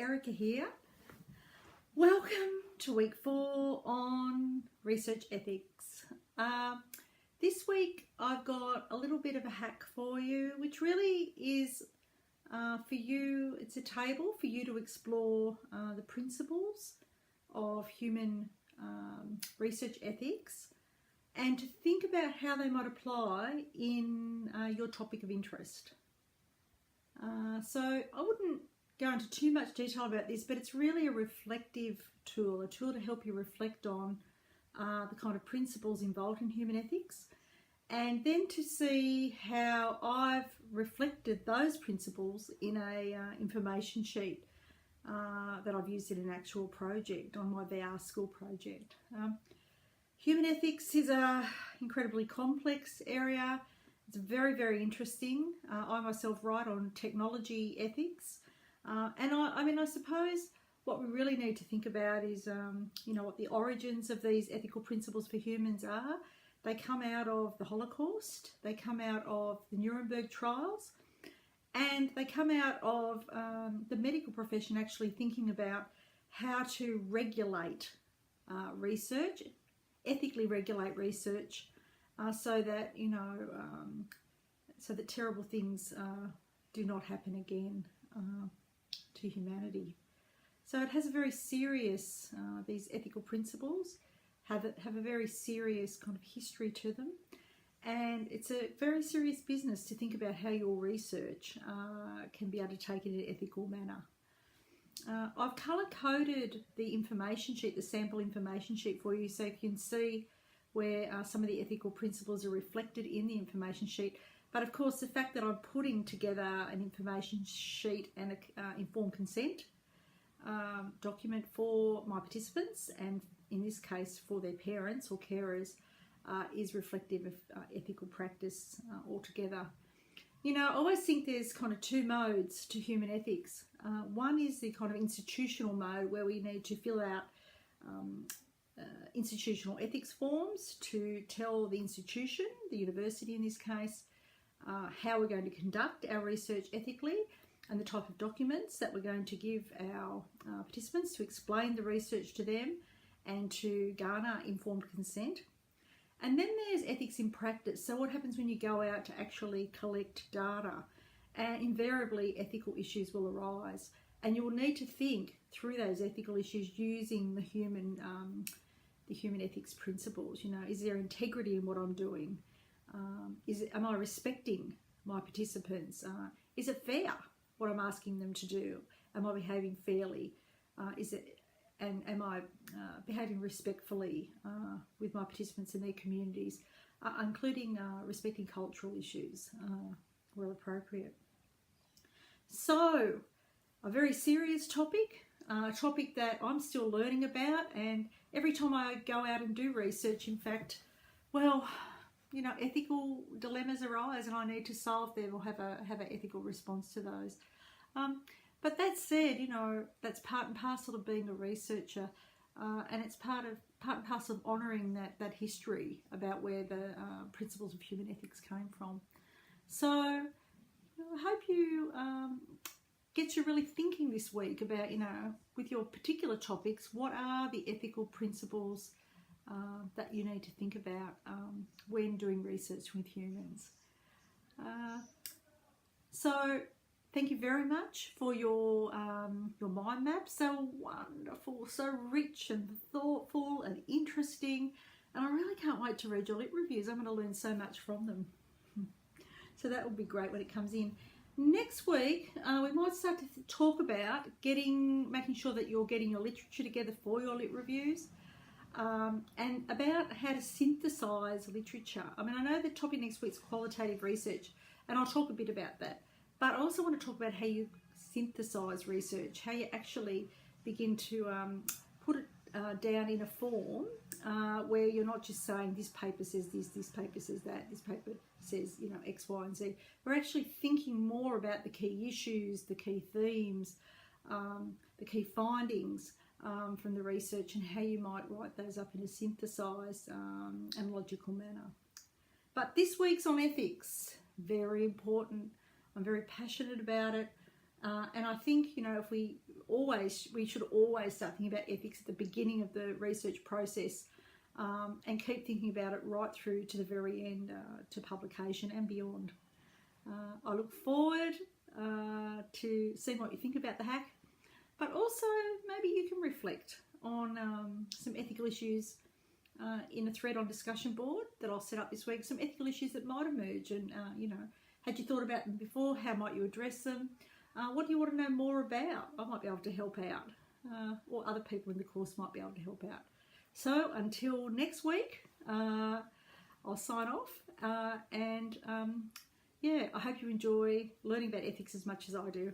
Erica here. Welcome to week 4 on research ethics. This week I've got a little bit of a hack for you, which really is for you, it's a table for you to explore the principles of human research ethics and to think about how they might apply in your topic of interest. So I wouldn't go into too much detail about this, but it's really a reflective tool, a tool to help you reflect on the kind of principles involved in human ethics, and then to see how I've reflected those principles in a information sheet that I've used in an actual project on my VR school project. Human ethics is an incredibly complex area. It's very, very interesting. I myself write on technology ethics. And I suppose what we really need to think about is, what the origins of these ethical principles for humans are. They come out of the Holocaust, they come out of the Nuremberg trials, and they come out of the medical profession actually thinking about how to regulate research, ethically regulate research, so that so that terrible things do not happen again to humanity. So it has a very serious, these ethical principles have a very serious kind of history to them, and it's a very serious business to think about how your research can be undertaken in an ethical manner. I've colour-coded the information sheet, the sample information sheet for you, so you can see where some of the ethical principles are reflected in the information sheet. But of course, the fact that I'm putting together an information sheet and an informed consent document for my participants, and in this case for their parents or carers, is reflective of ethical practice altogether. I always think there's kind of two modes to human ethics. One is the kind of institutional mode where we need to fill out institutional ethics forms to tell the institution, the university in this case, how we're going to conduct our research ethically and the type of documents that we're going to give our participants to explain the research to them and to garner informed consent. And then there's ethics in practice. So what happens when you go out to actually collect data? And invariably ethical issues will arise, and you will need to think through those ethical issues using the human ethics principles. Is there integrity in what I'm doing? Am I respecting my participants? Is it fair what I'm asking them to do? Am I behaving fairly? And am I behaving respectfully with my participants and their communities, including respecting cultural issues where appropriate? So, a very serious topic, a topic that I'm still learning about, and every time I go out and do research, in fact, ethical dilemmas arise, and I need to solve them or have an ethical response to those. But that said, that's part and parcel of being a researcher, and it's part and parcel of honouring that history about where the principles of human ethics came from. So I hope you get you really thinking this week about, with your particular topics, what are the ethical principles that you need to think about when doing research with humans. So thank you very much for your mind map. So wonderful, so rich and thoughtful and interesting. And I really can't wait to read your lit reviews. I'm going to learn so much from them. So that will be great when it comes in. Next week, we might start to talk about making sure that you're getting your literature together for your lit reviews. And about how to synthesize literature. I know the topic next week's qualitative research, and I'll talk a bit about that. But I also want to talk about how you synthesize research, how you actually begin to put it down in a form where you're not just saying this paper says this paper says that, this paper says X, Y, and Z. We're actually thinking more about the key issues, the key themes, the key findings from the research, and how you might write those up in a synthesised and logical manner. But this week's on ethics, very important. I'm very passionate about it. And I think, you know, if we should always start thinking about ethics at the beginning of the research process, and keep thinking about it right through to the very end, to publication and beyond. I look forward to seeing what you think about the hack, but also maybe you can reflect on some ethical issues in a thread on discussion board that I'll set up this week, some ethical issues that might emerge, and you know, had you thought about them before? How might you address them? What do you want to know more about? I might be able to help out, or other people in the course might be able to help out. So until next week, I'll sign off, and yeah, I hope you enjoy learning about ethics as much as I do.